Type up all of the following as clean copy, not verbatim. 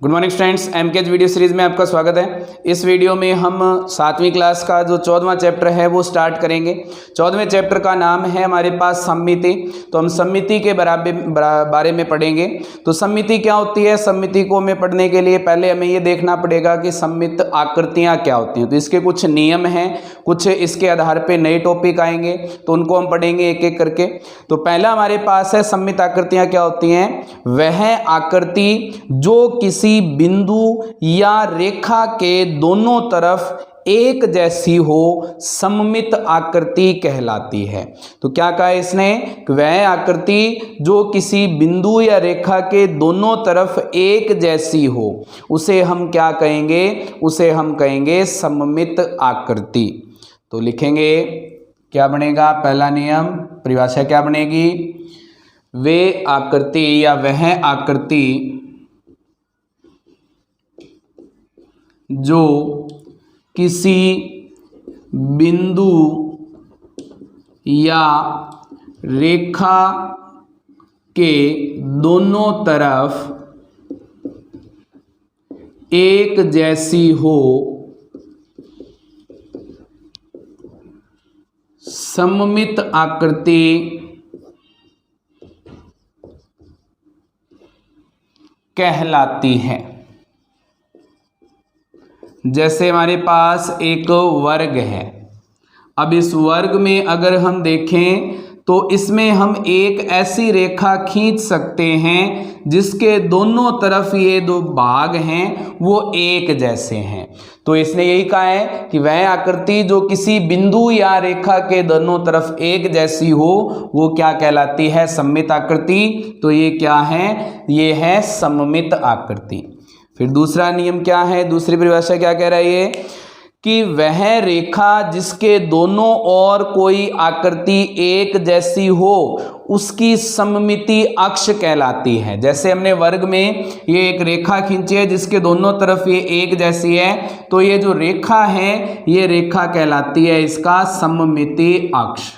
Good morning students, MKH video series में आपका स्वागत है। इस वीडियो में हम 7वीं क्लास का जो 14वां चैप्टर है वो स्टार्ट करेंगे। 14वें चैप्टर का नाम है हमारे पास सममिति। तो हम सममिति के बारे में पढ़ेंगे। तो सममिति क्या होती है, सममिति को हमें पढ़ने के लिए पहले हमें ये देखना पड़ेगा कि सममित आकृतियाँ क्या होती हैं। तो इसके कुछ नियम हैं, कुछ इसके आधार पर नए टॉपिक आएंगे, तो उनको हम पढ़ेंगे एक एक करके। तो पहला हमारे पास है सममित आकृतियाँ क्या होती हैं। वह आकृति जो किसी बिंदु या रेखा के दोनों तरफ एक जैसी हो सममित आकृति कहलाती है। तो क्या कहा इसने, वह आकृति जो किसी बिंदु या रेखा के दोनों तरफ एक जैसी हो उसे हम क्या कहेंगे, उसे हम कहेंगे सममित आकृति। तो लिखेंगे क्या बनेगा, पहला नियम, परिभाषा क्या बनेगी, वे आकृति या वह आकृति जो किसी बिंदु या रेखा के दोनों तरफ एक जैसी हो सममित आकृति कहलाती है। जैसे हमारे पास एक वर्ग है, अब इस वर्ग में अगर हम देखें तो इसमें हम एक ऐसी रेखा खींच सकते हैं जिसके दोनों तरफ ये दो भाग हैं वो एक जैसे हैं। तो इसने यही कहा है कि वह आकृति जो किसी बिंदु या रेखा के दोनों तरफ एक जैसी हो वो क्या कहलाती है, सममित आकृति। तो ये क्या है, ये है सममित आकृति। फिर दूसरा नियम क्या है, दूसरी परिभाषा क्या कह रहा है ये, कि वह रेखा जिसके दोनों ओर कोई आकृति एक जैसी हो उसकी सममिति अक्ष कहलाती है। जैसे हमने वर्ग में ये एक रेखा खींची है जिसके दोनों तरफ ये एक जैसी है, तो ये जो रेखा है ये रेखा कहलाती है इसका सममिति अक्ष।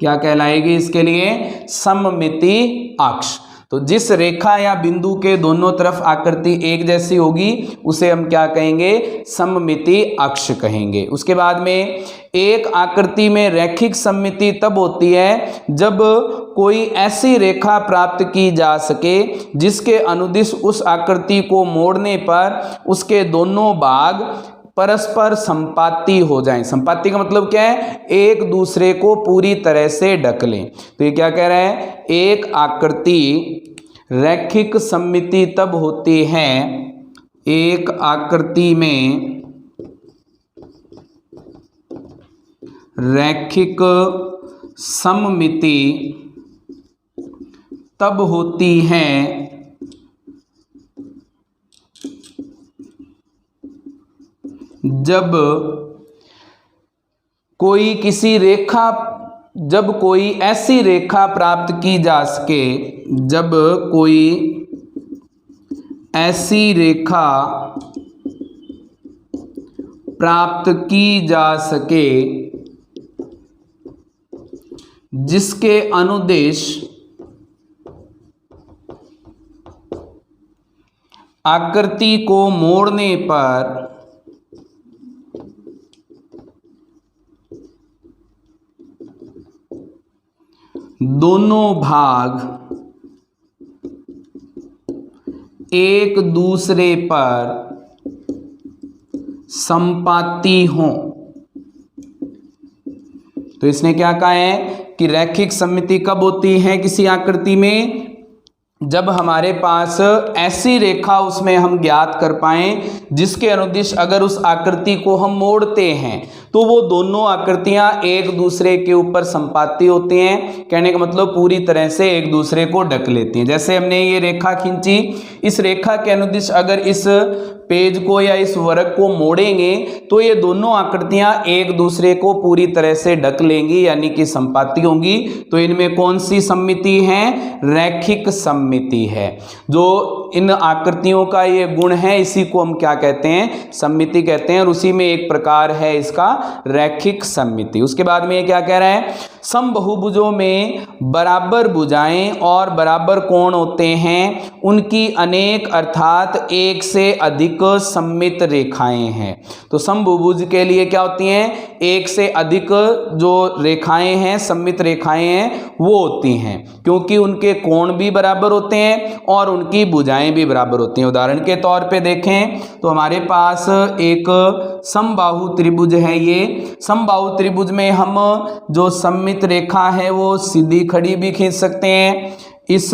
क्या कहलाएगी इसके लिए, सममिति अक्ष। तो जिस रेखा या बिंदु के दोनों तरफ आकृति एक जैसी होगी उसे हम क्या कहेंगे, सममिति अक्ष कहेंगे। उसके बाद में एक आकृति में रैखिक सममिति तब होती है जब कोई ऐसी रेखा प्राप्त की जा सके जिसके अनुदिश उस आकृति को मोड़ने पर उसके दोनों भाग परस्पर संपाती हो जाएं। संपाती का मतलब क्या है, एक दूसरे को पूरी तरह से ढक लें। तो ये क्या कह रहा है, एक आकृति रैखिक सममिति तब होती है, एक आकृति में रैखिक सममिति तब होती है जब कोई ऐसी रेखा प्राप्त की जा सके, जब कोई ऐसी रेखा प्राप्त की जा सके जिसके अनुदिश आकृति को मोड़ने पर दोनों भाग एक दूसरे पर संपाती हों। तो इसने क्या कहा है कि रैखिक सममिति कब होती है किसी आकृति में, जब हमारे पास ऐसी रेखा उसमें हम ज्ञात कर पाएं जिसके अनुदिश अगर उस आकृति को हम मोड़ते हैं तो वो दोनों आकृतियां एक दूसरे के ऊपर संपाती होती हैं। कहने का मतलब पूरी तरह से एक दूसरे को ढक लेती हैं। जैसे हमने ये रेखा खींची, इस रेखा के अनुदिश अगर इस पेज को या इस वर्ग को मोड़ेंगे तो ये दोनों आकृतियां एक दूसरे को पूरी तरह से ढक लेंगी, यानी कि संपाती होंगी। तो इनमें कौन सी सममिति है, रैखिक सममिति है। जो इन आकृतियों का ये गुण है इसी को हम क्या कहते हैं, सममिति कहते हैं। और उसी में एक प्रकार है इसका रैखिक सममिति। उसके बाद में ये क्या कह रहा है, समबाहुभुजों में बराबर भुजाएं और बराबर कोण होते हैं, उनकी अनेक अर्थात एक से अधिक सममित रेखाएं हैं। तो समबाहुभुज के लिए क्या होती हैं, एक से अधिक जो रेखाएं हैं, सममित रेखाएं हैं, वो होती हैं, क्योंकि उनके कोण भी बराबर होते हैं और उनकी भुजाएं भी बराबर होती हैं। उदाहरण के तौर पे देखें तो हमारे पास एक समबाहु त्रिभुज है। ये समबाहु त्रिभुज में हम जो सममित रेखा है वो सीधी खड़ी भी खींच सकते हैं, इस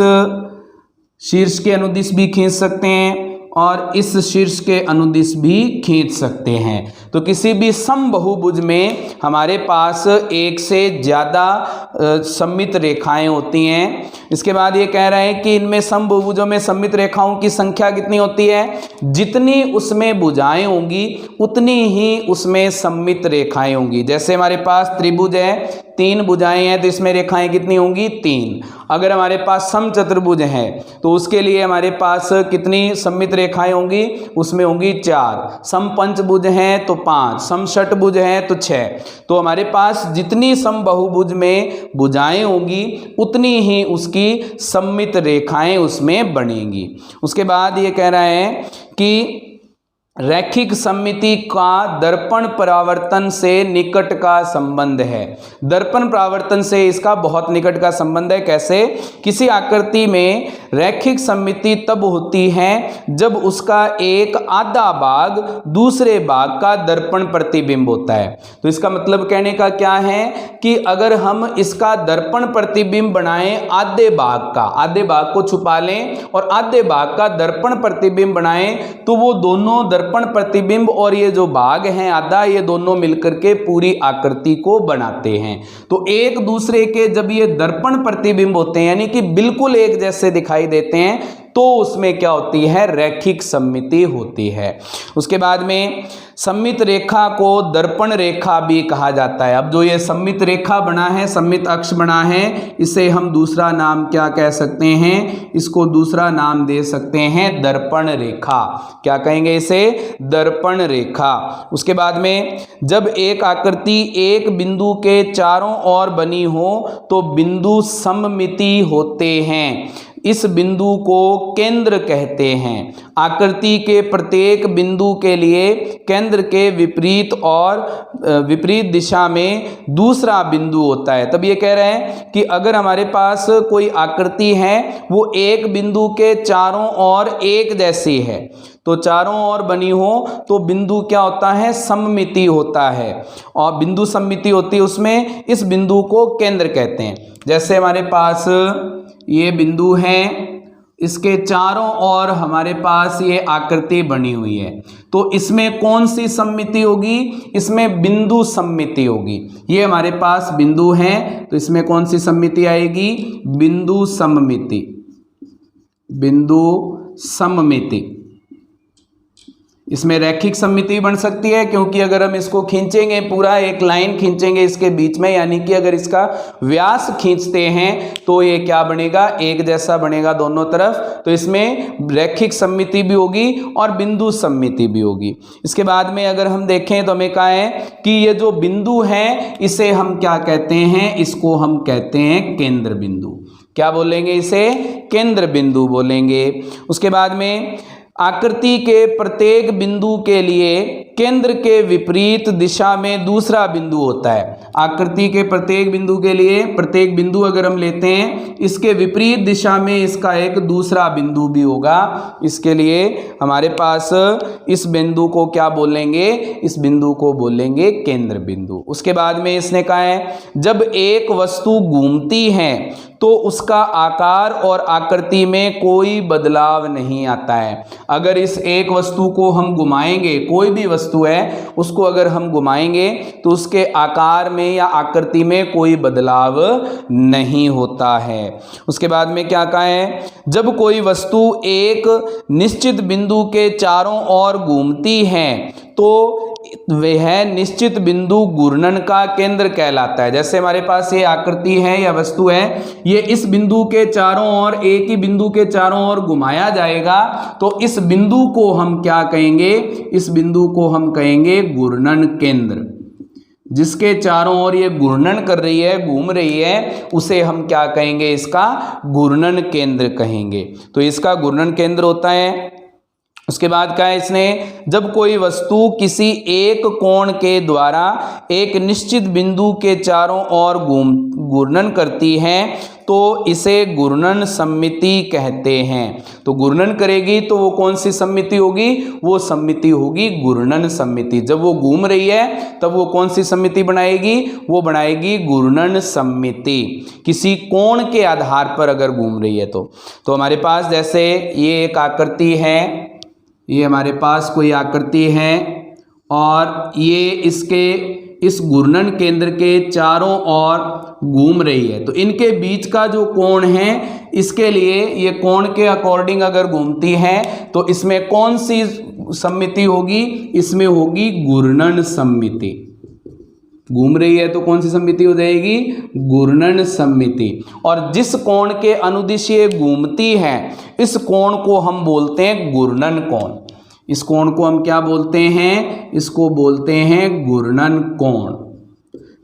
शीर्ष के अनुदिश भी खींच सकते हैं और इस शीर्ष के अनुदिश भी खींच सकते हैं। तो किसी भी समबाहुभुज में हमारे पास एक से ज़्यादा सममित रेखाएं होती हैं। इसके बाद ये कह रहे हैं कि इनमें समबाहुभुजों में सममित रेखाओं की संख्या कितनी होती है, जितनी उसमें भुजाएं होंगी उतनी ही उसमें सममित रेखाएं होंगी। जैसे हमारे पास त्रिभुज है, 3 भुजाएं हैं, तो इसमें रेखाएं कितनी होंगी, 3। अगर हमारे पास समचतुर्भुज है तो उसके लिए हमारे पास कितनी सममित रेखाएं होंगी, उसमें होंगी 4। समपंचभुज हैं तो 5, समषटभुज हैं तो 6। तो हमारे पास जितनी समबाहुभुज में भुजाएं होंगी उतनी ही उसकी सममित रेखाएं उसमें बनेंगी। उसके बाद ये कह रहे हैं कि रैखिक सममिति का दर्पण परावर्तन से निकट का संबंध है। दर्पण परावर्तन से इसका बहुत निकट का संबंध है। कैसे? किसी आकृति में रैखिक सममिति तब होती है जब उसका एक आधा भाग दूसरे भाग का दर्पण प्रतिबिंब होता है। तो इसका मतलब कहने का क्या है कि अगर हम इसका दर्पण प्रतिबिंब बनाएं आधे भाग का, आधे भाग को छुपा लें और आधे भाग का दर्पण प्रतिबिंब बनाएं, तो वो दोनों दर्पण प्रतिबिंब और ये जो भाग हैं आधा, ये दोनों मिलकर के पूरी आकृति को बनाते हैं। तो एक दूसरे के जब ये दर्पण प्रतिबिंब होते हैं, यानी कि बिल्कुल एक जैसे दिखाई देते हैं, तो उसमें क्या होती है, रैखिक सममिति होती है। उसके बाद में सममित रेखा को दर्पण रेखा भी कहा जाता है। अब जो ये सममित रेखा बना है, सममित अक्ष बना है, इसे हम दूसरा नाम क्या कह सकते हैं, इसको दूसरा नाम दे सकते हैं दर्पण रेखा। क्या कहेंगे इसे, दर्पण रेखा। उसके बाद में जब एक आकृति एक बिंदु के चारों ओर बनी हो तो बिंदु सममिति होते हैं। इस बिंदु को केंद्र कहते हैं। आकृति के प्रत्येक बिंदु के लिए केंद्र के विपरीत और विपरीत दिशा में दूसरा बिंदु होता है। तब ये कह रहे हैं कि अगर हमारे पास कोई आकृति है वो एक बिंदु के चारों ओर एक जैसी है, तो चारों ओर बनी हो तो बिंदु क्या होता है, सममिति होता है। और बिंदु सममिति होती है, उसमें इस बिंदु को केंद्र कहते हैं। जैसे हमारे पास ये बिंदु है, इसके चारों ओर हमारे पास ये आकृति बनी हुई है, तो इसमें कौन सी सममिति होगी, इसमें बिंदु सममिति होगी। ये हमारे पास बिंदु है तो इसमें कौन सी सममिति आएगी, बिंदु सममिति, बिंदु सममिति। इसमें रैखिक सममिति बन सकती है, क्योंकि अगर हम इसको खींचेंगे, पूरा एक लाइन खींचेंगे इसके बीच में, यानी कि अगर इसका व्यास खींचते हैं तो ये क्या बनेगा, एक जैसा बनेगा दोनों तरफ। तो इसमें रैखिक सममिति भी होगी और बिंदु सममिति भी होगी। इसके बाद में अगर हम देखें तो हमें कहा है कि ये जो बिंदु है इसे हम क्या कहते हैं, इसको हम कहते हैं केंद्र बिंदु। क्या बोलेंगे इसे, केंद्र बिंदु बोलेंगे। उसके बाद में आकृति के प्रत्येक बिंदु के लिए केंद्र के विपरीत दिशा में दूसरा बिंदु होता है। आकृति के प्रत्येक बिंदु के लिए, प्रत्येक बिंदु अगर हम लेते हैं, इसके विपरीत दिशा में इसका एक दूसरा बिंदु भी होगा। इसके लिए हमारे पास इस बिंदु को क्या बोलेंगे, इस बिंदु को बोलेंगे केंद्र बिंदु। उसके बाद में इसने कहा है जब एक वस्तु घूमती है तो उसका आकार और आकृति में कोई बदलाव नहीं आता है। अगर इस एक वस्तु को हम घुमाएंगे, कोई भी वस्तु है उसको अगर हम घुमाएंगे तो उसके आकार में या आकृति में कोई बदलाव नहीं होता है। उसके बाद में क्या कहा है, जब कोई वस्तु एक निश्चित बिंदु के चारों ओर घूमती है तो वह निश्चित बिंदु घूर्णन का केंद्र कहलाता है। जैसे हमारे पास ये आकृति है या वस्तु है, ये इस बिंदु के चारों ओर, एक ही बिंदु के चारों ओर घुमाया जाएगा तो इस बिंदु को हम क्या कहेंगे, इस बिंदु को हम कहेंगे घूर्णन केंद्र। जिसके चारों ओर ये घूर्णन कर रही है, घूम रही है, उसे हम क्या कहेंगे? इसका घूर्णन केंद्र कहेंगे। तो इसका घूर्णन केंद्र होता है। उसके बाद क्या है इसने, जब कोई वस्तु किसी एक कोण के द्वारा एक निश्चित बिंदु के चारों ओर घूर्णन करती है तो इसे घूर्णन सममिति कहते हैं। तो घूर्णन करेगी तो वो कौन सी सममिति होगी? वो सममिति होगी घूर्णन सममिति। जब वो घूम रही है तब वो कौन सी सममिति बनाएगी? वो बनाएगी घूर्णन सममिति, किसी कोण के आधार पर अगर घूम रही है तो हमारे पास जैसे ये एक आकृति है, ये हमारे पास कोई आकृति है और ये इस घूर्णन केंद्र के चारों ओर घूम रही है, तो इनके बीच का जो कोण है, इसके लिए ये कोण के अकॉर्डिंग अगर घूमती है तो इसमें कौन सी सममिति होगी? इसमें होगी घूर्णन सममिति। घूम रही है तो कौन सी सममिति हो जाएगी? घूर्णन सममिति। और जिस कोण के अनुदिश ये घूमती है, इस कोण को हम बोलते हैं घूर्णन कोण। इस कोण को हम क्या बोलते हैं? इसको बोलते हैं घूर्णन कोण।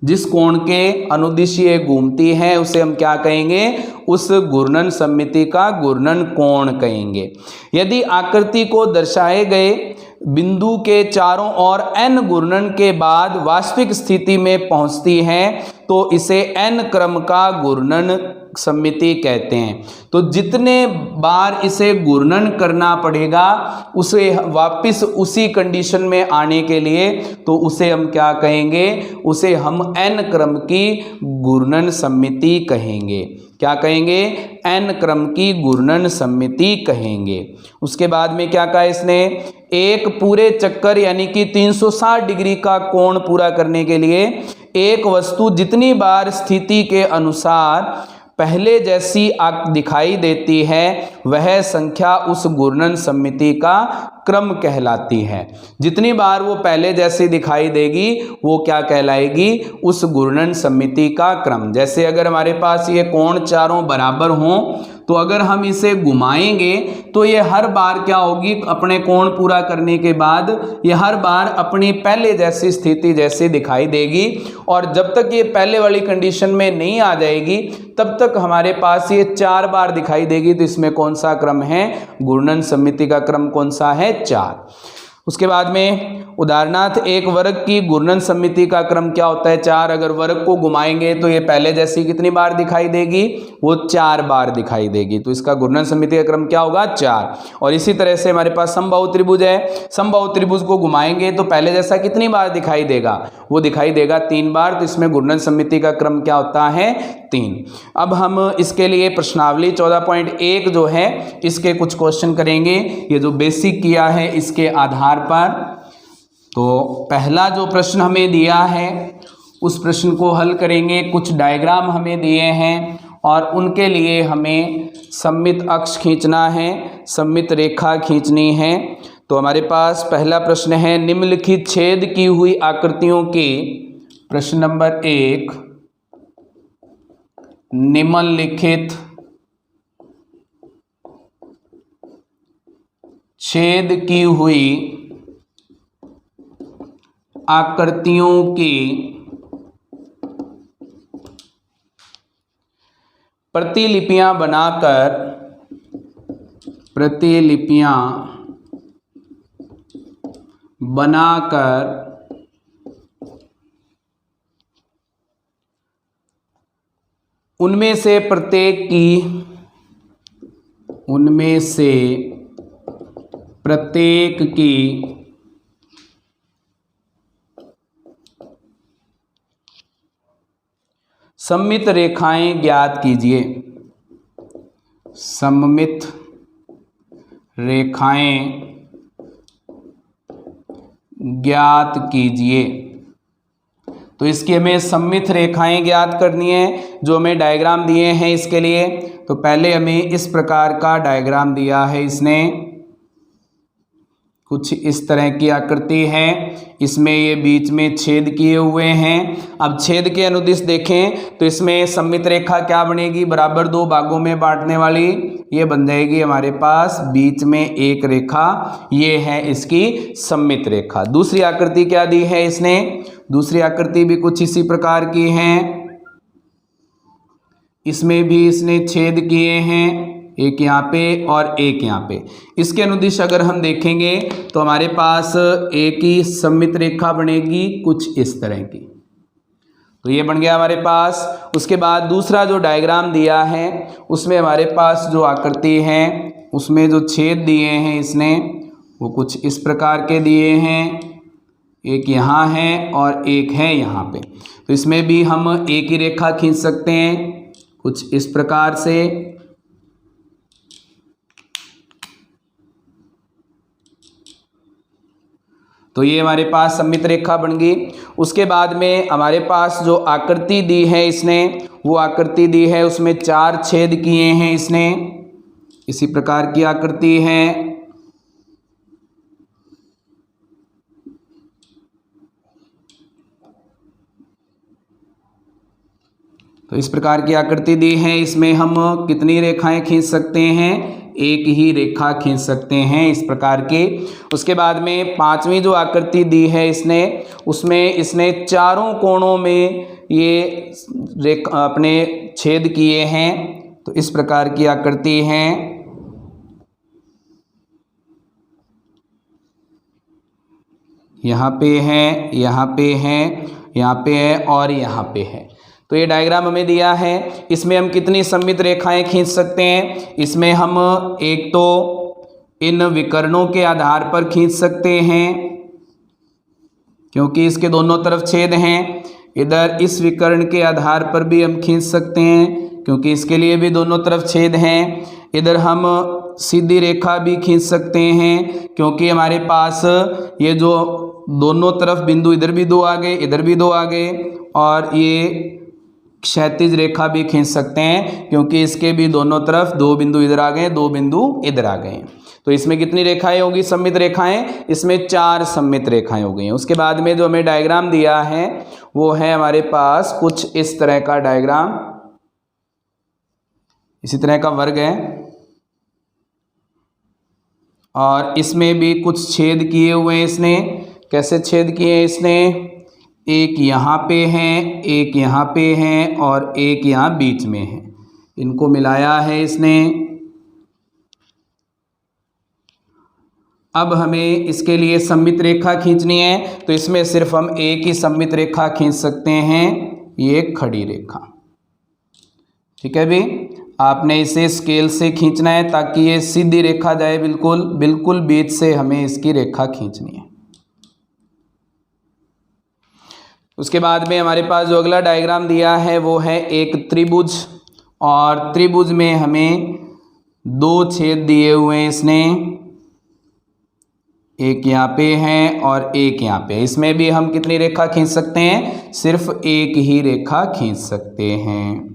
जिस कोण के अनुदिश ये घूमती है उसे हम क्या कहेंगे? उस घूर्णन सममिति का घूर्णन कोण कहेंगे। यदि आकृति को दर्शाए गए बिंदु के चारों ओर n घूर्णन के बाद वास्तविक स्थिति में पहुंचती है तो इसे n क्रम का घूर्णन सममिति कहते हैं। तो जितने बार इसे घूर्णन करना पड़ेगा उसे वापस उसी कंडीशन में आने के लिए, तो उसे हम क्या कहेंगे? उसे हम n क्रम की घूर्णन सममिति कहेंगे। क्या कहेंगे? n क्रम की घूर्णन सममिति कहेंगे। उसके बाद में क्या कहा इसने? एक पूरे चक्कर यानी कि 360 डिग्री का कोण पूरा करने के लिए एक वस्तु जितनी बार स्थिति के अनुसार पहले जैसी दिखाई देती है वह संख्या उस घूर्णन सममिति का क्रम कहलाती है। जितनी बार वो पहले जैसी दिखाई देगी वो क्या कहलाएगी? उस घूर्णन सममिति का क्रम। जैसे अगर हमारे पास ये कोण चारों बराबर हों तो अगर हम इसे घुमाएंगे तो ये हर बार क्या होगी? अपने कोण पूरा करने के बाद ये हर बार अपनी पहले जैसी स्थिति जैसी दिखाई देगी, और जब तक ये पहले वाली कंडीशन में नहीं आ जाएगी तब तक हमारे पास ये 4 बार दिखाई देगी। तो इसमें कौन सा क्रम है? घूर्णन सममिति का क्रम कौन सा है? 4। उसके बाद में उदाहरणार्थ एक वर्ग की घूर्णन सममिति का क्रम क्या होता है? 4। अगर वर्ग को घुमाएंगे तो ये पहले जैसी कितनी बार दिखाई देगी? वो 4 बार दिखाई देगी। तो इसका घूर्णन सममिति का क्रम क्या होगा? 4। और इसी तरह से हमारे पास समबाहु त्रिभुज है। समबाहु त्रिभुज को घुमाएंगे तो पहले जैसा कितनी बार दिखाई देगा? वो दिखाई देगा 3 बार। तो इसमें घूर्णन सममिति का क्रम क्या होता है? 3। अब हम इसके लिए प्रश्नावली 14.1 जो है इसके कुछ क्वेश्चन करेंगे, ये जो बेसिक किया है इसके आधार पर। तो पहला जो प्रश्न हमें दिया है उस प्रश्न को हल करेंगे। कुछ डायग्राम हमें दिए हैं और उनके लिए हमें सममित अक्ष खींचना है, सममित रेखा खींचनी है। तो हमारे पास पहला प्रश्न है, निम्नलिखित छेद की हुई आकृतियों की, प्रश्न नंबर 1, निम्नलिखित छेद की हुई आकृतियों की प्रतिलिपियां बनाकर उनमें से प्रत्येक की सममित रेखाएं ज्ञात कीजिए। सममित रेखाएं ज्ञात कीजिए। तो इसकी हमें सममित रेखाएं ज्ञात करनी है, जो हमें डायग्राम दिए हैं इसके लिए। तो पहले हमें इस प्रकार का डायग्राम दिया है इसने। कुछ इस तरह की आकृति है। इसमें ये बीच में छेद किए हुए हैं। अब छेद के अनुदिश देखें तो इसमें सममित रेखा क्या बनेगी, बराबर दो भागों में बांटने वाली, ये बन जाएगी हमारे पास बीच में एक रेखा, ये है इसकी सममित रेखा। दूसरी आकृति क्या दी है इसने, दूसरी आकृति भी कुछ इसी प्रकार की है। इसमें भी इसने छेद किए हैं, एक यहाँ पे और एक यहाँ पे। इसके अनुदिश अगर हम देखेंगे तो हमारे पास एक ही सममित रेखा बनेगी कुछ इस तरह की। तो ये बन गया हमारे पास। उसके बाद दूसरा जो डायग्राम दिया है उसमें हमारे पास जो आकृति है उसमें जो छेद दिए हैं इसने वो कुछ इस प्रकार के दिए हैं, एक यहाँ है और एक है यहाँ पे। तो इसमें भी हम एक ही रेखा खींच सकते हैं कुछ इस प्रकार से। तो ये हमारे पास सममित रेखा बन गई। उसके बाद में हमारे पास जो आकृति दी है इसने, वो आकृति दी है उसमें चार छेद किए हैं इसने, इसी प्रकार की आकृति है। तो इस प्रकार की आकृति दी है, इसमें हम कितनी रेखाएं खींच सकते हैं, एक ही रेखा खींच सकते हैं इस प्रकार की। उसके बाद में पांचवी जो आकृति दी है इसने, उसमें इसने चारों कोणों में ये रेखा अपने छेद किए हैं। तो इस प्रकार की आकृति है। यहाँ पे है, यहाँ पे है, यहाँ पे है और यहाँ पे है। तो ये डायग्राम हमें दिया है। इसमें हम कितनी सममित रेखाएं खींच सकते हैं, इसमें हम एक तो इन विकर्णों के आधार पर खींच सकते हैं क्योंकि इसके दोनों तरफ छेद हैं। इधर इस विकर्ण के आधार पर भी हम खींच सकते हैं क्योंकि इसके लिए भी दोनों तरफ छेद हैं। इधर हम सीधी रेखा भी खींच सकते हैं क्योंकि हमारे पास ये जो दोनों तरफ बिंदु, इधर भी दो आ गए, इधर भी दो आ गए, और ये क्षैतिज रेखा भी खींच सकते हैं क्योंकि इसके भी दोनों तरफ दो बिंदु इधर आ गए, दो बिंदु इधर आ गए। तो इसमें कितनी रेखाएं होगी, सममित रेखाएं, इसमें चार सममित रेखाएं हो गई हैं। उसके बाद में जो हमें डायग्राम दिया है वो है हमारे पास कुछ इस तरह का डायग्राम, इसी तरह का वर्ग है और इसमें भी कुछ छेद किए हुए हैं इसने। कैसे छेद किए हैं इसने, एक यहाँ पे हैं, एक यहाँ पे हैं और एक यहाँ बीच में है, इनको मिलाया है इसने। अब हमें इसके लिए सममित रेखा खींचनी है तो इसमें सिर्फ हम एक ही सममित रेखा खींच सकते हैं, ये खड़ी रेखा। ठीक है भी, आपने इसे स्केल से खींचना है ताकि ये सीधी रेखा जाए, बिल्कुल बिल्कुल बीच से हमें इसकी रेखा खींचनी है। उसके बाद में हमारे पास जो अगला डायग्राम दिया है वो है एक त्रिभुज, और त्रिभुज में हमें दो छेद दिए हुए हैं इसने, एक यहाँ पे है और एक यहाँ पे। इसमें भी हम कितनी रेखा खींच सकते हैं, सिर्फ एक ही रेखा खींच सकते हैं।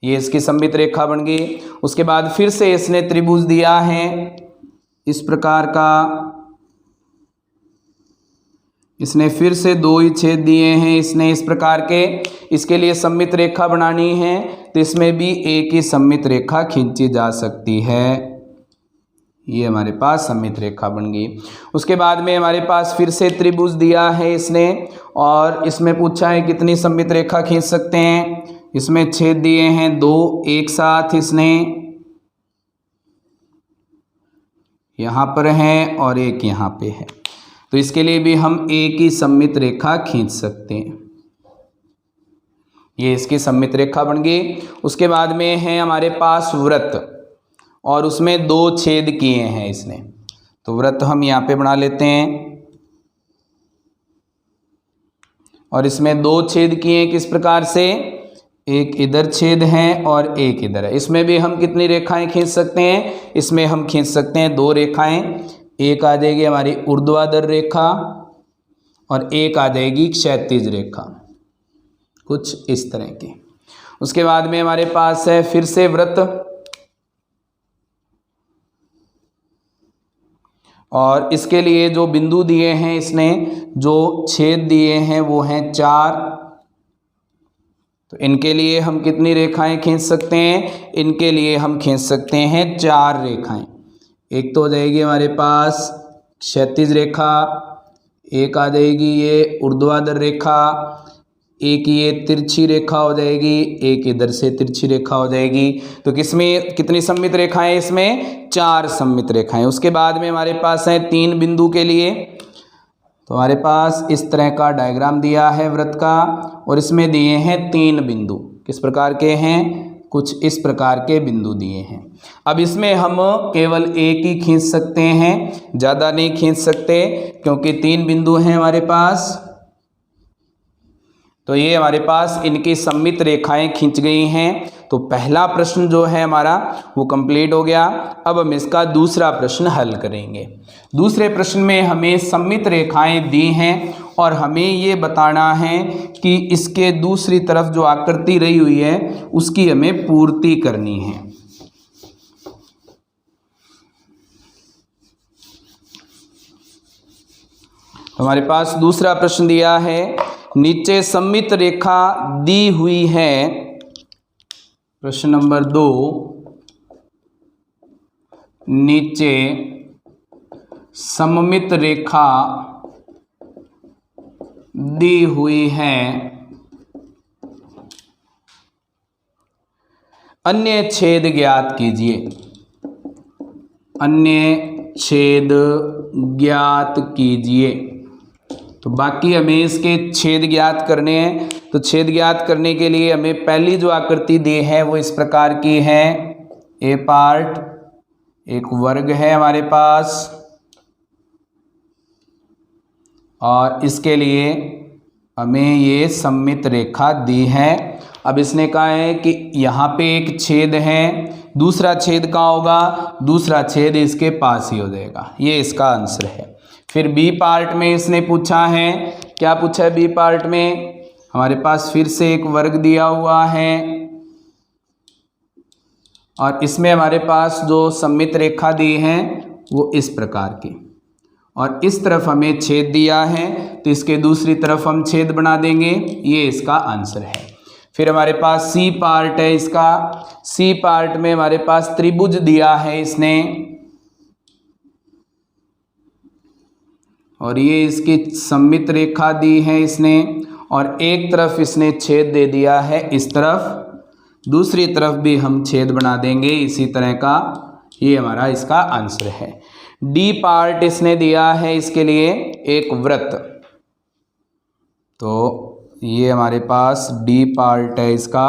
ये इसकी सममित रेखा बन गई। उसके बाद फिर से इसने त्रिभुज दिया है इस प्रकार का, इसने फिर से दो ही छेद दिए हैं इसने इस प्रकार के। इसके लिए सममित रेखा बनानी है तो इसमें भी एक ही सममित रेखा खींची जा सकती है। ये हमारे पास सममित रेखा बन गई। उसके बाद में हमारे पास फिर से त्रिभुज दिया है इसने और इसमें पूछा है कितनी सममित रेखा खींच सकते हैं। इसमें छेद दिए हैं दो एक साथ, इसने यहाँ पर है और एक यहाँ पे है। तो इसके लिए भी हम एक ही सममित रेखा खींच सकते हैं। ये इसकी सममित रेखा बन गई। उसके बाद में है हमारे पास वृत्त और उसमें दो छेद किए हैं इसने। तो वृत्त हम यहाँ पे बना लेते हैं और इसमें दो छेद किए हैं किस प्रकार से, एक इधर छेद है और एक इधर है। इसमें भी हम कितनी रेखाएं खींच सकते हैं, इसमें हम खींच सकते हैं दो रेखाएं। एक आ जाएगी हमारी ऊर्ध्वाधर रेखा और एक आ जाएगी क्षैतिज रेखा, कुछ इस तरह की। उसके बाद में हमारे पास है फिर से वृत्त। और इसके लिए जो बिंदु दिए हैं इसने, जो छेद दिए हैं वो हैं 4। तो इनके लिए हम कितनी रेखाएं खींच सकते हैं? इनके लिए हम खींच सकते हैं 4 रेखाएं। एक तो हो जाएगी हमारे पास क्षैतिज रेखा, एक आ जाएगी ये ऊर्ध्वाधर रेखा, एक ये तिरछी रेखा हो जाएगी, एक इधर से तिरछी रेखा हो जाएगी। तो किसमें कितनी सममित रेखाएं? इसमें 4 सममित रेखाएं। उसके बाद में हमारे पास है 3 बिंदु के लिए। तो हमारे पास इस तरह का डायग्राम दिया है वृत्त का, और इसमें दिए हैं 3 बिंदु। किस प्रकार के हैं? कुछ इस प्रकार के बिंदु दिए हैं। अब इसमें हम केवल एक ही खींच सकते हैं, ज़्यादा नहीं खींच सकते, क्योंकि 3 बिंदु हैं हमारे पास। तो ये हमारे पास इनकी सममित रेखाएं खींच गई हैं। तो पहला प्रश्न जो है हमारा वो कंप्लीट हो गया। अब हम इसका दूसरा प्रश्न हल करेंगे। दूसरे प्रश्न में हमें सममित रेखाएं दी हैं और हमें ये बताना है कि इसके दूसरी तरफ जो आकृति रही हुई है उसकी हमें पूर्ति करनी है। तो हमारे पास दूसरा प्रश्न दिया है, नीचे सममित रेखा दी हुई है। प्रश्न नंबर 2, नीचे सममित रेखा दी हुई है, अन्य छेद ज्ञात कीजिए। अन्य छेद ज्ञात कीजिए। तो बाकी हमें इसके छेद ज्ञात करने हैं। तो छेद ज्ञात करने के लिए हमें पहली जो आकृति दी है वो इस प्रकार की है। ए पार्ट एक वर्ग है हमारे पास, और इसके लिए हमें ये सममित रेखा दी है। अब इसने कहा है कि यहाँ पे एक छेद है, दूसरा छेद कहाँ होगा? दूसरा छेद इसके पास ही हो जाएगा। ये इसका आंसर है। फिर बी पार्ट में इसने पूछा है, क्या पूछा है बी पार्ट में? हमारे पास फिर से एक वर्ग दिया हुआ है, और इसमें हमारे पास जो सममित रेखा दी है वो इस प्रकार की, और इस तरफ हमें छेद दिया है तो इसके दूसरी तरफ हम छेद बना देंगे। ये इसका आंसर है। फिर हमारे पास सी पार्ट है इसका। सी पार्ट में हमारे पास त्रिभुज दिया है इसने, और ये इसकी सममित रेखा दी है इसने, और एक तरफ इसने छेद दे दिया है इस तरफ, दूसरी तरफ भी हम छेद बना देंगे इसी तरह का। ये हमारा इसका आंसर है। डी पार्ट इसने दिया है इसके लिए एक वृत्त। तो ये हमारे पास डी पार्ट है इसका,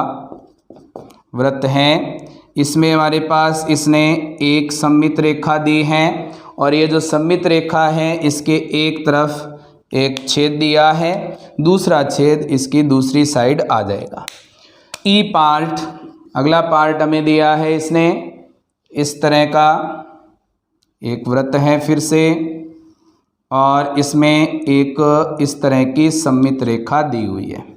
वृत्त है। इसमें हमारे पास इसने एक सममित रेखा दी है, और ये जो सममित रेखा है इसके एक तरफ एक छेद दिया है, दूसरा छेद इसकी दूसरी साइड आ जाएगा। ई पार्ट अगला पार्ट हमें दिया है इसने, इस तरह का एक वृत्त है फिर से, और इसमें एक इस तरह की सममित रेखा दी हुई है।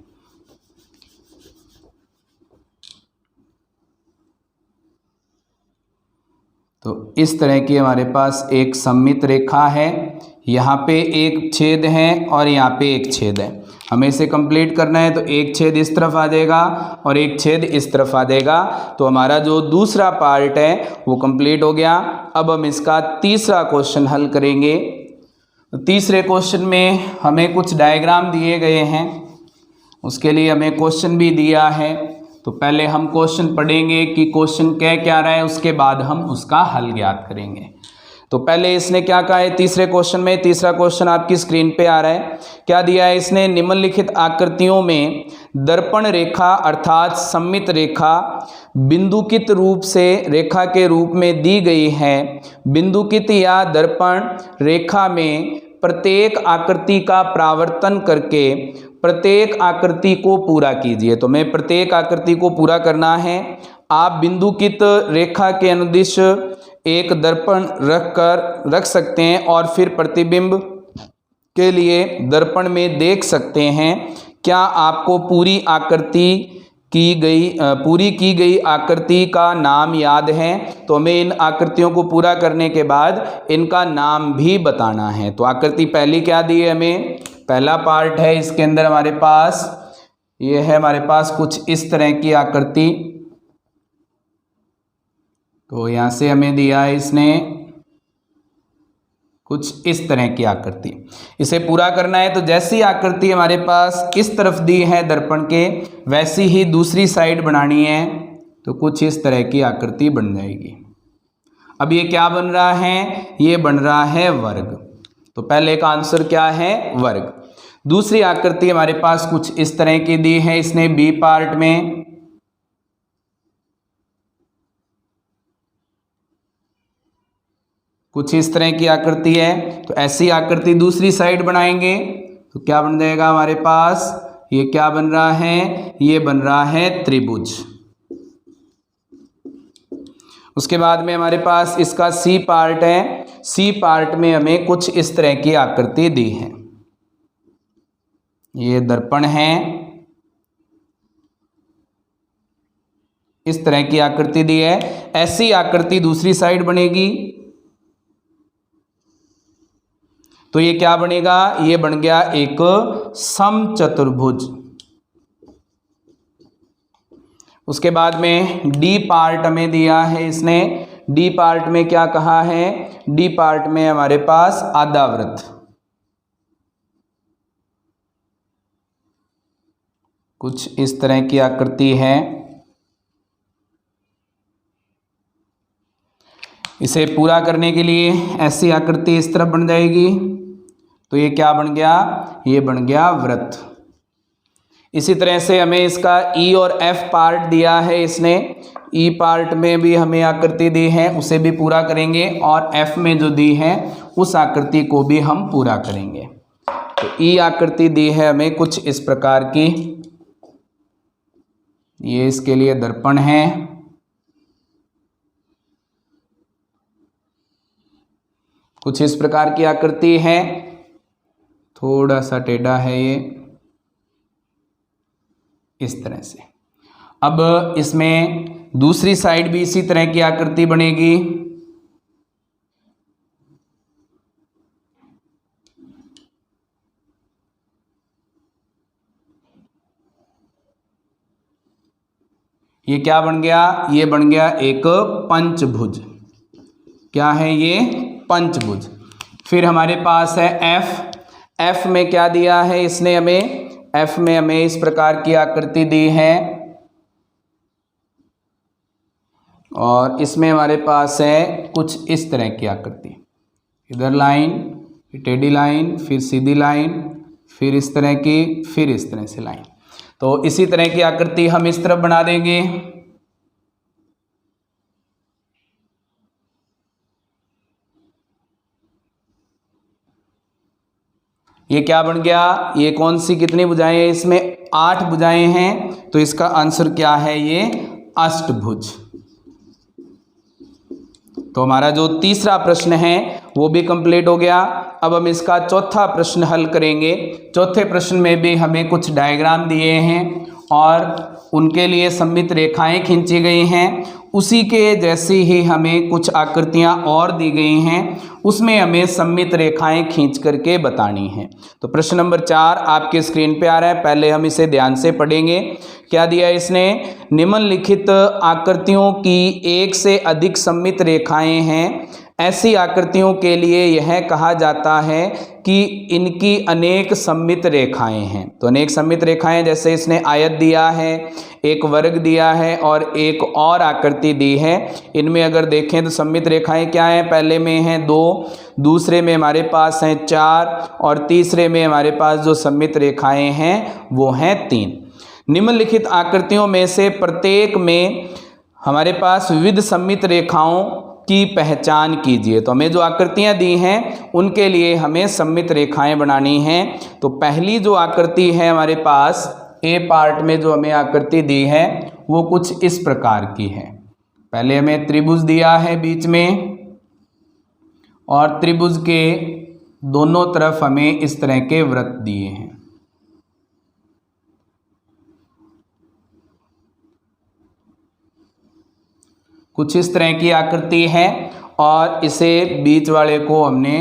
तो इस तरह की हमारे पास एक सममित रेखा है। यहाँ पे एक छेद है और यहाँ पे एक छेद है। हमें इसे कंप्लीट करना है, तो एक छेद इस तरफ आ जाएगा और एक छेद इस तरफ आ जाएगा। तो हमारा जो दूसरा पार्ट है वो कंप्लीट हो गया। अब हम इसका तीसरा क्वेश्चन हल करेंगे। तो तीसरे क्वेश्चन में हमें कुछ डायग्राम दिए गए हैं, उसके लिए हमें क्वेश्चन भी दिया है। तो पहले हम क्वेश्चन पढ़ेंगे कि क्वेश्चन कह क्या रहा है, उसके बाद हम उसका हल ज्ञात करेंगे। तो पहले इसने क्या कहा है तीसरे क्वेश्चन में? तीसरा क्वेश्चन आपकी स्क्रीन पे आ रहा है। क्या दिया है इसने? निम्नलिखित आकृतियों में दर्पण रेखा अर्थात सममित रेखा बिंदुकित रूप से रेखा के रूप में दी गई है। बिंदुकित या दर्पण रेखा में प्रत्येक आकृति का प्रावर्तन करके प्रत्येक आकृति को पूरा कीजिए। तो मैं प्रत्येक आकृति को पूरा करना है। आप बिंदुकित रेखा के अनुदिश एक दर्पण रख सकते हैं और फिर प्रतिबिंब के लिए दर्पण में देख सकते हैं। क्या आपको पूरी आकृति पूरी की गई आकृति का नाम याद है, तो हमें इन आकृतियों को पूरा करने के बाद इनका नाम भी बताना है। तो आकृति पहली क्या दी है हमें, पहला पार्ट है, इसके अंदर हमारे पास ये है, हमारे पास कुछ इस तरह की आकृति। तो यहाँ से हमें दिया है इसने कुछ इस तरह की आकृति, इसे पूरा करना है। तो जैसी आकृति हमारे पास इस तरफ दी है दर्पण के, वैसी ही दूसरी साइड बनानी है। तो कुछ इस तरह की आकृति बन जाएगी। अब ये क्या बन रहा है, ये बन रहा है वर्ग। तो पहले का आंसर क्या है, वर्ग। दूसरी आकृति हमारे पास कुछ इस तरह की दी है इसने बी पार्ट में। कुछ इस तरह की आकृति है, तो ऐसी आकृति दूसरी साइड बनाएंगे तो क्या बन जाएगा हमारे पास, ये क्या बन रहा है, ये बन रहा है त्रिभुज। उसके बाद में हमारे पास इसका सी पार्ट है, सी पार्ट में हमें कुछ इस तरह की आकृति दी है। ये दर्पण है, इस तरह की आकृति दी है। ऐसी आकृति दूसरी साइड बनेगी तो ये क्या बनेगा, ये बन गया एक समचतुर्भुज। उसके बाद में डी पार्ट हमें दिया है इसने। डी पार्ट में क्या कहा है, डी पार्ट में हमारे पास आधा वृत्त। कुछ इस तरह की आकृति है। इसे पूरा करने के लिए ऐसी आकृति इस तरफ बन जाएगी। तो ये क्या बन गया, ये बन गया वृत्त। इसी तरह से हमें इसका ई और एफ पार्ट दिया है इसने। ई पार्ट में भी हमें आकृति दी है, उसे भी पूरा करेंगे, और एफ में जो दी है उस आकृति को भी हम पूरा करेंगे। तो ई आकृति दी है हमें कुछ इस प्रकार की। ये इसके लिए दर्पण है। कुछ इस प्रकार की आकृति है, थोड़ा सा टेढ़ा है ये, इस तरह से। अब इसमें दूसरी साइड भी इसी तरह की आकृति बनेगी। ये क्या बन गया, ये बन गया एक पंचभुज। क्या है ये, पंचभुज। फिर हमारे पास है एफ। एफ में क्या दिया है इसने हमें, एफ में हमें इस प्रकार की आकृति दी है, और इसमें हमारे पास है कुछ इस तरह की आकृति। इधर लाइन, फिर टेढ़ी लाइन, फिर सीधी लाइन, फिर इस तरह की, फिर इस तरह से लाइन। तो इसी तरह की आकृति हम इस तरफ बना देंगे। ये क्या बन गया, ये कौन सी कितनी भुजाएं हैं इसमें, 8 भुजाएं हैं। तो इसका आंसर क्या है, ये अष्टभुज। तो हमारा जो तीसरा प्रश्न है वो भी कंप्लीट हो गया। अब हम इसका चौथा प्रश्न हल करेंगे। चौथे प्रश्न में भी हमें कुछ डायग्राम दिए हैं और उनके लिए सममित रेखाएं खींची गई हैं। उसी के जैसी ही हमें कुछ आकृतियां और दी गई हैं, उसमें हमें सममित रेखाएं खींच करके बतानी हैं। तो प्रश्न नंबर 4 आपके स्क्रीन पे आ रहा है, पहले हम इसे ध्यान से पढ़ेंगे। क्या दिया है इसने, निम्नलिखित आकृतियों की एक से अधिक सममित रेखाएं हैं। ऐसी आकृतियों के लिए यह कहा जाता है कि इनकी अनेक सममित रेखाएं हैं। तो अनेक सममित रेखाएं, जैसे इसने आयत दिया है, एक वर्ग दिया है और एक और आकृति दी है। इनमें अगर देखें तो सममित रेखाएं क्या हैं, पहले में हैं 2, दूसरे में हमारे पास हैं 4 और तीसरे में हमारे पास जो सममित रेखाएं हैं वो हैं 3। निम्नलिखित आकृतियों में से प्रत्येक में हमारे पास विविध सममित रेखाओं की पहचान कीजिए। तो हमें जो आकृतियां दी हैं उनके लिए हमें सममित रेखाएं बनानी हैं। तो पहली जो आकृति है हमारे पास ए पार्ट में जो हमें आकृति दी है वो कुछ इस प्रकार की है। पहले हमें त्रिभुज दिया है बीच में, और त्रिभुज के दोनों तरफ हमें इस तरह के वृत्त दिए हैं। कुछ इस तरह की आकृति है और इसे बीच वाले को हमने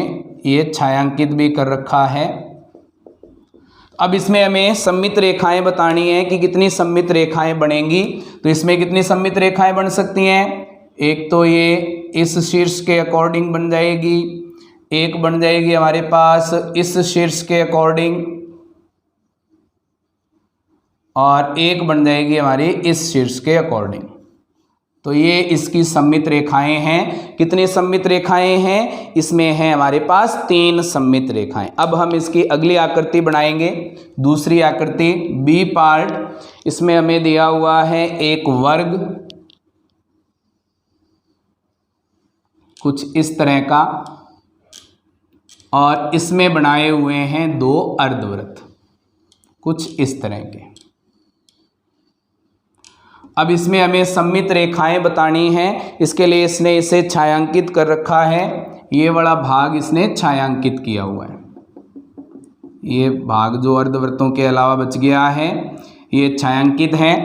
ये छायांकित भी कर रखा है। अब इसमें हमें सममित रेखाएं बतानी है कि कितनी सममित रेखाएं बनेंगी। तो इसमें कितनी सममित रेखाएं बन सकती हैं, एक तो ये इस शीर्ष के अकॉर्डिंग बन जाएगी, एक बन जाएगी हमारे पास इस शीर्ष के अकॉर्डिंग, और एक बन जाएगी हमारी इस शीर्ष के अकॉर्डिंग। तो ये इसकी सममित रेखाएं हैं। कितनी सममित रेखाएं हैं, इसमें है हमारे पास 3 सममित रेखाएं। अब हम इसकी अगली आकृति बनाएंगे, दूसरी आकृति बी पार्ट। इसमें हमें दिया हुआ है एक वर्ग कुछ इस तरह का, और इसमें बनाए हुए हैं 2 अर्धवृत्त कुछ इस तरह के। अब इसमें हमें सममित रेखाएं बतानी हैं, इसके लिए इसने इसे छायांकित कर रखा है। ये वाला भाग इसने छायांकित किया हुआ है, ये भाग जो अर्धवृत्तों के अलावा बच गया है ये छायांकित है।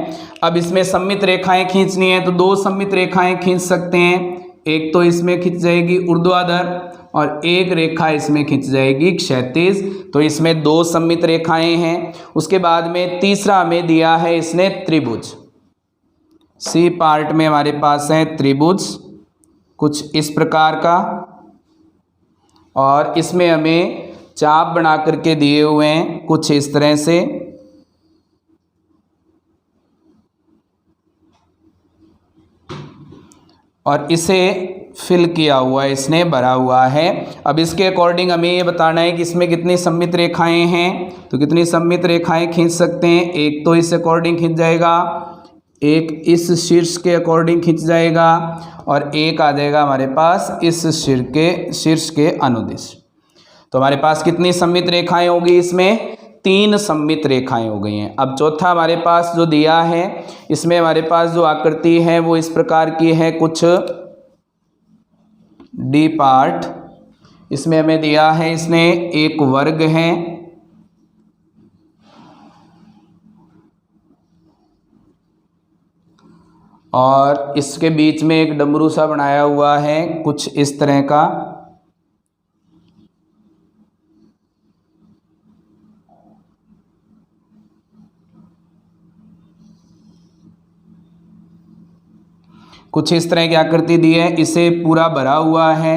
अब इसमें सममित रेखाएं खींचनी है तो 2 सममित रेखाएं खींच सकते हैं, एक तो इसमें खिंच जाएगी ऊर्ध्वाधर और एक रेखा इसमें खिंच जाएगी क्षैतिज। तो इसमें 2 सममित रेखाएं हैं। उसके बाद में तीसरा हमें दिया है इसने त्रिभुज। सी पार्ट में हमारे पास है त्रिभुज कुछ इस प्रकार का, और इसमें हमें चाप बना करके दिए हुए हैं कुछ इस तरह से। और इसे फिल किया हुआ है, इसने भरा हुआ है। अब इसके अकॉर्डिंग हमें ये बताना है कि इसमें कितनी सममित रेखाएं हैं। तो कितनी सममित रेखाएं खींच सकते हैं, एक तो इस अकॉर्डिंग खींच जाएगा, एक इस शीर्ष के अकॉर्डिंग खींच जाएगा, और एक आ जाएगा हमारे पास इस शीर्ष के अनुदिश। तो हमारे पास कितनी सममित रेखाएं होगी, इसमें 3 सममित रेखाएं हो गई हैं। अब चौथा हमारे पास जो दिया है, इसमें हमारे पास जो आकृति है वो इस प्रकार की है कुछ डी पार्ट। इसमें हमें दिया है इसने एक वर्ग है, और इसके बीच में एक डमरू सा बनाया हुआ है कुछ इस तरह का। कुछ इस तरह की आकृति दी है, इसे पूरा भरा हुआ है।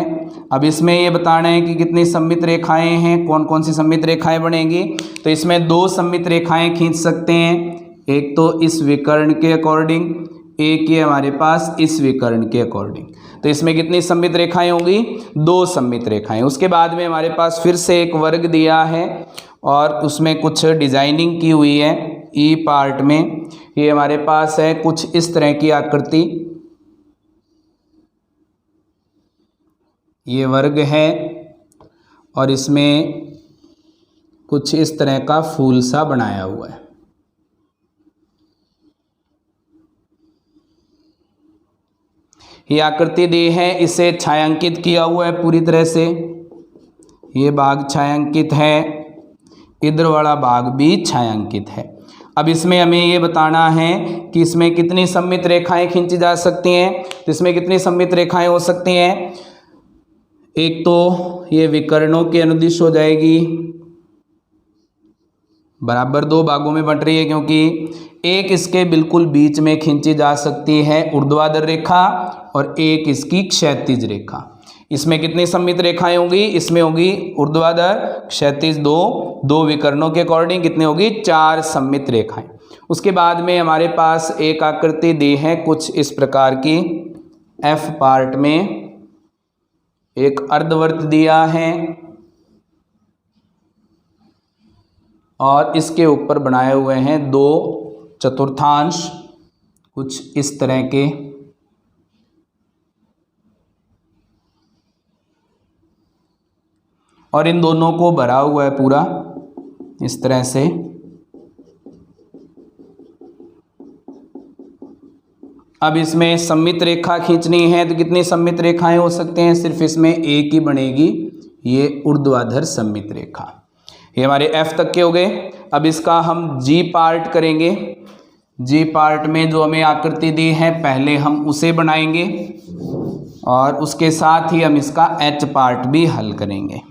अब इसमें ये बताना है कि कितनी सममित रेखाएं हैं, कौन कौन सी सममित रेखाएं बनेंगी। तो इसमें 2 सममित रेखाएं खींच सकते हैं, एक तो इस विकर्ण के अकॉर्डिंग, एक ये हमारे पास इस विकर्ण के अकॉर्डिंग। तो इसमें कितनी सममित रेखाएं होंगी, 2 सममित रेखाएं। उसके बाद में हमारे पास फिर से एक वर्ग दिया है और उसमें कुछ डिजाइनिंग की हुई है ई पार्ट में। ये हमारे पास है कुछ इस तरह की आकृति, ये वर्ग है और इसमें कुछ इस तरह का फूल सा बनाया हुआ है। ये आकृति दी है, इसे छायांकित किया हुआ है पूरी तरह से। ये भाग छायांकित है, इधर वाला भाग भी छायांकित है। अब इसमें हमें ये बताना है कि इसमें कितनी सममित रेखाएं खींची जा सकती हैं। तो इसमें कितनी सममित रेखाएं हो सकती हैं, एक तो ये विकर्णों के अनुदिश हो जाएगी, बराबर 2 भागों में बंट रही है, क्योंकि एक इसके बिल्कुल बीच में खींची जा सकती है ऊर्ध्वाधर रेखा और एक इसकी क्षैतिज रेखा। इसमें कितनी सममित रेखाएं होंगी, इसमें होगी ऊर्ध्वाधर क्षैतिज 2 विकर्णों के अकॉर्डिंग कितनी होगी, 4 सममित रेखाएं। उसके बाद में हमारे पास एक आकृति दी है कुछ इस प्रकार की, एफ पार्ट में एक अर्धवृत्त दिया है और इसके ऊपर बनाए हुए हैं 2 चतुर्थांश कुछ इस तरह के। और इन दोनों को भरा हुआ है पूरा इस तरह से। अब इसमें सममित रेखा खींचनी है तो कितनी सममित रेखाएं हो सकते हैं, सिर्फ इसमें एक ही बनेगी, ये ऊर्ध्वाधर सममित रेखा। ये हमारे एफ तक के हो गए। अब इसका हम जी पार्ट करेंगे। जी पार्ट में जो हमें आकृति दी है पहले हम उसे बनाएंगे और उसके साथ ही हम इसका एच पार्ट भी हल करेंगे।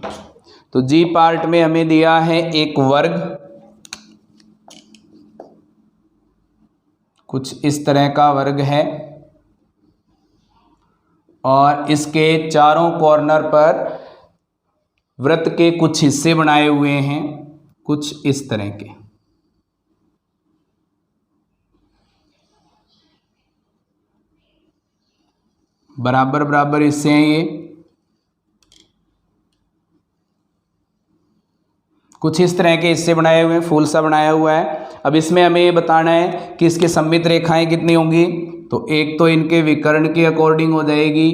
तो जी पार्ट में हमें दिया है एक वर्ग, कुछ इस तरह का वर्ग है और इसके चारों कॉर्नर पर वृत्त के कुछ हिस्से बनाए हुए हैं, कुछ इस तरह के। बराबर बराबर हिस्से हैं ये, कुछ इस तरह के हिस्से बनाए हुए हैं, फूल सा बनाया हुआ है। अब इसमें हमें ये बताना है कि इसकी सममित रेखाएं कितनी होंगी। तो एक तो इनके विकर्ण के अकॉर्डिंग हो जाएगी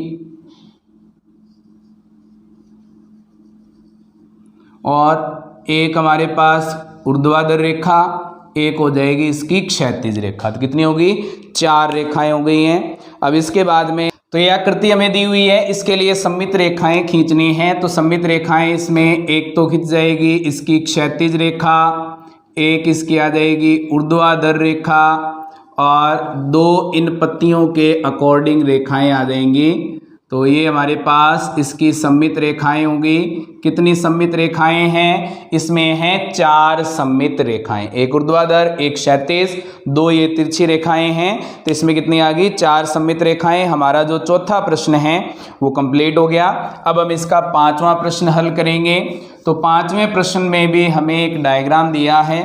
और एक हमारे पास ऊर्ध्वाधर रेखा, एक हो जाएगी इसकी क्षैतिज रेखा। तो कितनी होगी, 4 रेखाएं हो गई हैं। अब इसके बाद में तो यह आकृति हमें दी हुई है, इसके लिए सममित रेखाएं खींचनी है। तो सममित रेखाएं इसमें एक तो खींच जाएगी इसकी क्षैतिज रेखा, एक इसकी आ जाएगी ऊर्ध्वाधर रेखा और 2 इन पत्तियों के अकॉर्डिंग रेखाएं आ जाएंगी। तो ये हमारे पास इसकी सममित रेखाएं होंगी। कितनी सममित रेखाएं हैं, इसमें हैं 4 सममित रेखाएं, एक ऊर्ध्वाधर, एक क्षैतिज, 2 ये तिरछी रेखाएं हैं। तो इसमें कितनी आ गई, 4 सममित रेखाएं। हमारा जो चौथा प्रश्न है वो कंप्लीट हो गया। अब हम इसका 5वां प्रश्न हल करेंगे। तो 5वें प्रश्न में भी हमें एक डायग्राम दिया है।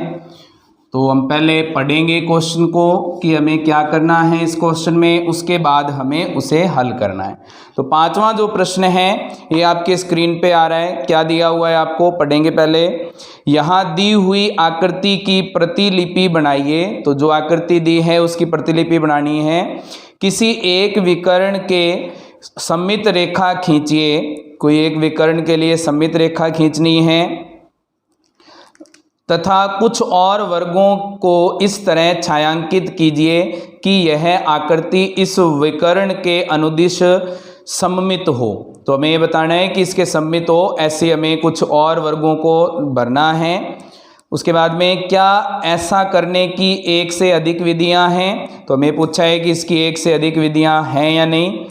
तो हम पहले पढ़ेंगे क्वेश्चन को कि हमें क्या करना है इस क्वेश्चन में, उसके बाद हमें उसे हल करना है। तो 5वां जो प्रश्न है ये आपके स्क्रीन पे आ रहा है, क्या दिया हुआ है आपको पढ़ेंगे पहले। यहाँ दी हुई आकृति की प्रतिलिपि बनाइए। तो जो आकृति दी है उसकी प्रतिलिपि बनानी है। किसी एक विकर्ण के सममित रेखा खींचिए, कोई एक विकर्ण के लिए सममित रेखा खींचनी है तथा कुछ और वर्गों को इस तरह छायांकित कीजिए कि यह आकृति इस विकर्ण के अनुदिश सममित हो। तो हमें ये बताना है कि इसके सममित हो, ऐसे हमें कुछ और वर्गों को भरना है। उसके बाद में क्या ऐसा करने की एक से अधिक विधियां हैं। तो हमें पूछा है कि इसकी एक से अधिक विधियां हैं या नहीं।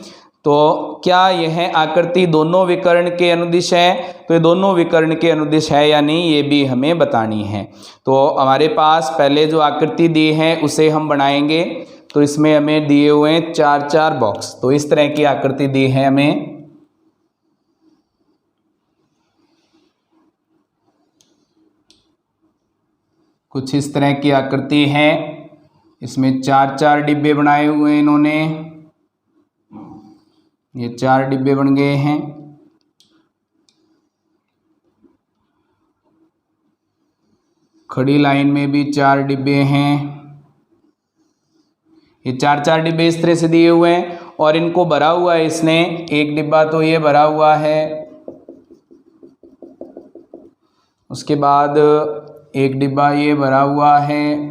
तो क्या यह आकृति दोनों विकर्ण के अनुदिश है, तो ये दोनों विकर्ण के अनुदिश है या नहीं, ये भी हमें बतानी है। तो हमारे पास पहले जो आकृति दी है उसे हम बनाएंगे। तो इसमें हमें दिए हुए हैं 4-4 बॉक्स। तो इस तरह की आकृति दी है हमें, कुछ इस तरह की आकृति है। इसमें 4-4 डिब्बे बनाए हुए हैं इन्होंने, ये 4 डिब्बे बन गए हैं। खड़ी लाइन में भी 4 डिब्बे हैं। ये 4-4 डिब्बे इस तरह से दिए हुए हैं और इनको भरा हुआ है इसने। एक डिब्बा तो ये भरा हुआ है, उसके बाद एक डिब्बा ये भरा हुआ है,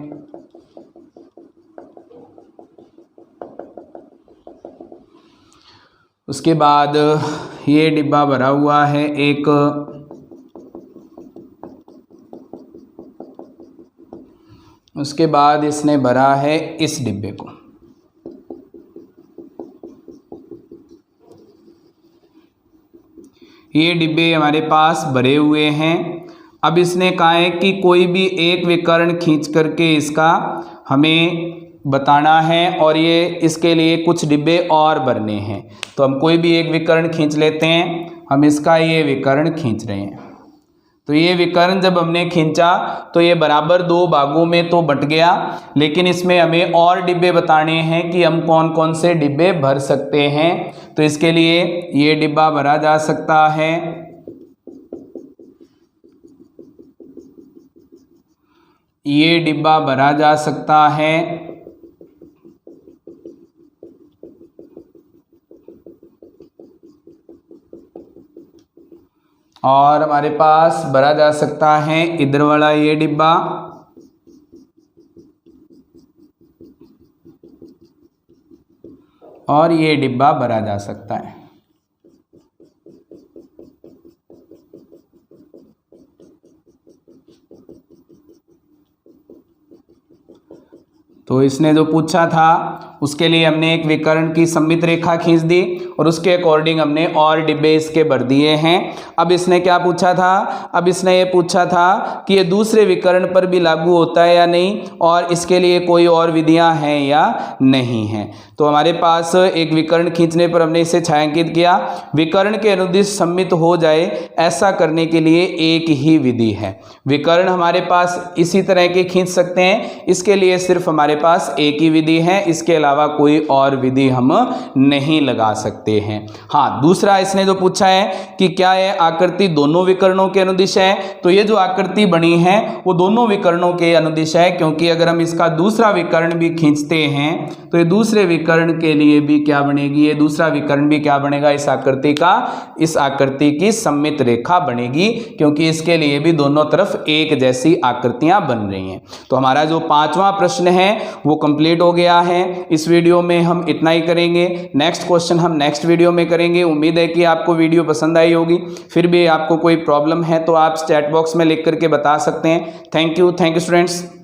उसके बाद ये डिब्बा भरा हुआ है एक, उसके बाद इसने भरा है इस डिब्बे को। ये डिब्बे हमारे पास भरे हुए हैं। अब इसने कहा है कि कोई भी एक विकर्ण खींच करके इसका हमें बताना है और ये इसके लिए कुछ डिब्बे और भरने हैं। तो हम कोई भी एक विकर्ण खींच लेते हैं। हम इसका ये विकर्ण खींच रहे हैं। तो ये विकर्ण जब हमने खींचा तो ये बराबर 2 भागों में तो बट गया, लेकिन इसमें हमें और डिब्बे बताने हैं कि हम कौन कौन से डिब्बे भर सकते हैं। तो इसके लिए ये डिब्बा भरा जा सकता है, ये डिब्बा भरा जा सकता है, और हमारे पास भरा जा सकता है इधर वाला ये डिब्बा, और ये डिब्बा भरा जा सकता है। तो इसने जो पूछा था उसके लिए हमने एक विकर्ण की सममित रेखा खींच दी और उसके अकॉर्डिंग हमने और डिब्बे इसके भर दिए हैं। अब इसने क्या पूछा था, अब इसने ये पूछा था कि ये दूसरे विकर्ण पर भी लागू होता है या नहीं, और इसके लिए कोई और विधियां हैं या नहीं हैं। तो हमारे पास एक विकर्ण खींचने पर हमने इसे छायांकित किया। विकर्ण के अनुदिश सममित हो जाए ऐसा करने के लिए एक ही विधि है। विकर्ण हमारे पास इसी तरह के खींच सकते हैं, इसके लिए सिर्फ हमारे पास एक ही विधि है, इसके अलावा कोई और विधि हम नहीं लगा सकते हैं। हाँ, दूसरा इसने जो पूछा है कि क्या यह आकृति दोनों विकर्णों के अनुदिश है, तो ये जो आकृति बनी है वो दोनों विकर्णों के अनुदिश है, क्योंकि अगर हम इसका दूसरा विकर्ण भी खींचते हैं तो ये दूसरे विकर्ण के लिए भी क्या बनेगी, ये दूसरा विकर्ण भी क्या बनेगा, इस आकृति की सममित रेखा बनेगी, क्योंकि इसके लिए भी दोनों तरफ एक जैसी आकृतियां बन रही हैं। तो हमारा जो 5वां प्रश्न है वो कंप्लीट हो गया है। इस वीडियो में हम इतना ही करेंगे, नेक्स्ट क्वेश्चन हम नेक्स्ट वीडियो में करेंगे। उम्मीद है कि आपको वीडियो पसंद आई होगी। फिर भी आपको कोई प्रॉब्लम है तो आप चैट बॉक्स में लिख करके बता सकते हैं। Thank you students.